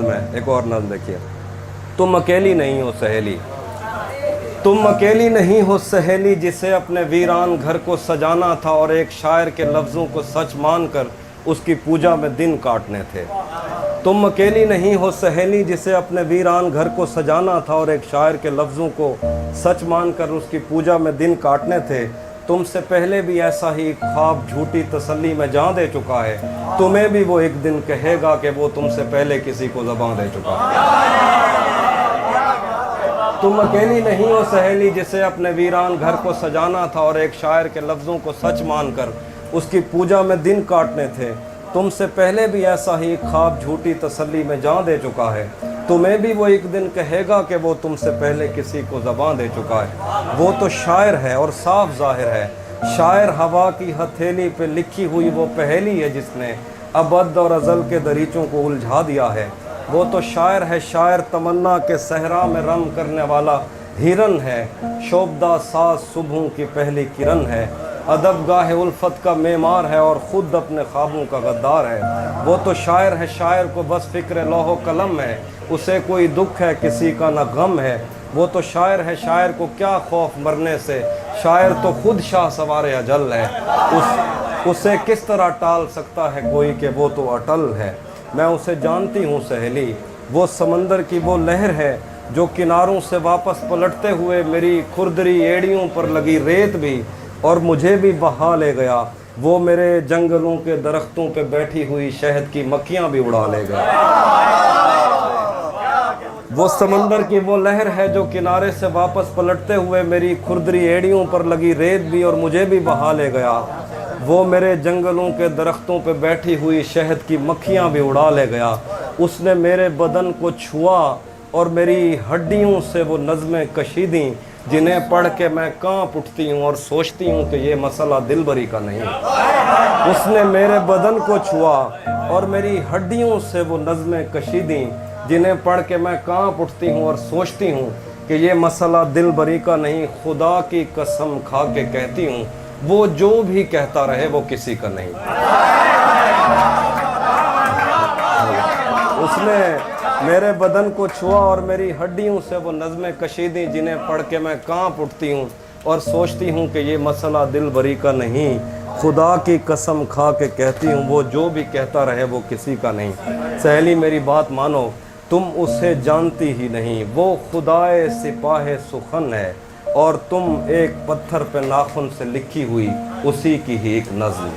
میں ایک اور نظم دیکھیے. تم اکیلی نہیں ہو سہیلی، تم اکیلی نہیں ہو سہیلی جسے اپنے ویران گھر کو سجانا تھا اور ایک شاعر کے لفظوں کو سچ مان کر اس کی پوجا میں دن کاٹنے تھے. تم اکیلی نہیں ہو سہیلی جسے اپنے ویران گھر کو سجانا تھا اور ایک شاعر کے لفظوں کو سچ مان کر اس کی پوجا میں دن کاٹنے تھے. تم سے پہلے بھی ایسا ہی خواب جھوٹی تسلی میں جان دے چکا ہے، تمہیں بھی وہ ایک دن کہے گا کہ وہ تم سے پہلے کسی کو زبان دے چکا ہے. تم اکیلی نہیں ہو سہیلی جسے اپنے ویران گھر کو سجانا تھا اور ایک شاعر کے لفظوں کو سچ مان کر اس کی پوجا میں دن کاٹنے تھے. تم سے پہلے بھی ایسا ہی خواب جھوٹی تسلی میں جان دے چکا ہے، تمہیں بھی وہ ایک دن کہے گا کہ وہ تم سے پہلے کسی کو زبان دے چکا ہے. وہ تو شاعر ہے اور صاف ظاہر ہے، شاعر ہوا کی ہتھیلی پہ لکھی ہوئی وہ پہیلی ہے جس نے ابد اور ازل کے دریچوں کو الجھا دیا ہے. وہ تو شاعر ہے، شاعر تمنا کے صحرا میں رم کرنے والا ہرن ہے، شوبدہ ساز صبحوں کی پہلی کرن ہے، ادب گاہ الفت کا معمار ہے اور خود اپنے خوابوں کا غدار ہے. وہ تو شاعر ہے، شاعر کو بس فکر لوح و قلم ہے، اسے کوئی دکھ ہے کسی کا نہ غم ہے. وہ تو شاعر ہے، شاعر کو کیا خوف مرنے سے، شاعر تو خود شاہ سوار اجل ہے. اسے کس طرح ٹال سکتا ہے کوئی کہ وہ تو اٹل ہے. میں اسے جانتی ہوں سہیلی، وہ سمندر کی وہ لہر ہے جو کناروں سے واپس پلٹتے ہوئے میری کھردری ایڑیوں پر لگی ریت بھی اور مجھے بھی بہا لے گیا. وہ میرے جنگلوں کے درختوں پہ بیٹھی ہوئی شہد کی مکھیاں بھی اڑا لے گیا. وہ سمندر کی وہ لہر ہے جو کنارے سے واپس پلٹتے ہوئے میری کھردری ایڑیوں پر لگی ریت بھی اور مجھے بھی بہا لے گیا. وہ میرے جنگلوں کے درختوں پہ بیٹھی ہوئی شہد کی مکھیاں بھی اڑا لے گیا. اس نے میرے بدن کو چھوا اور میری ہڈیوں سے وہ نظمیں کشیدیں جنہیں پڑھ کے میں کانپ اٹھتی ہوں اور سوچتی ہوں کہ یہ مسئلہ دل بری کا نہیں. اس نے میرے بدن کو چھوا اور میری ہڈیوں سے وہ نظمیں کشیدیں جنہیں پڑھ کے میں کانپ اٹھتی ہوں اور سوچتی ہوں کہ یہ مسئلہ دل بری کا نہیں. خدا کی قسم کھا کے کہتی ہوں وہ جو بھی کہتا رہے وہ کسی کا نہیں. اس نے میرے بدن کو چھوا اور میری ہڈیوں سے وہ نظمیں کشیدیں جنہیں پڑھ کے میں کانپ اٹھتی ہوں اور سوچتی ہوں کہ یہ مسئلہ دل بری کا نہیں. خدا کی قسم کھا کے کہتی ہوں وہ جو بھی کہتا رہے وہ کسی کا نہیں. سہیلی میری بات مانو، تم اسے جانتی ہی نہیں، وہ خدائے سپاہ سخن ہے اور تم ایک پتھر پہ ناخن سے لکھی ہوئی اسی کی ہی ایک نظم.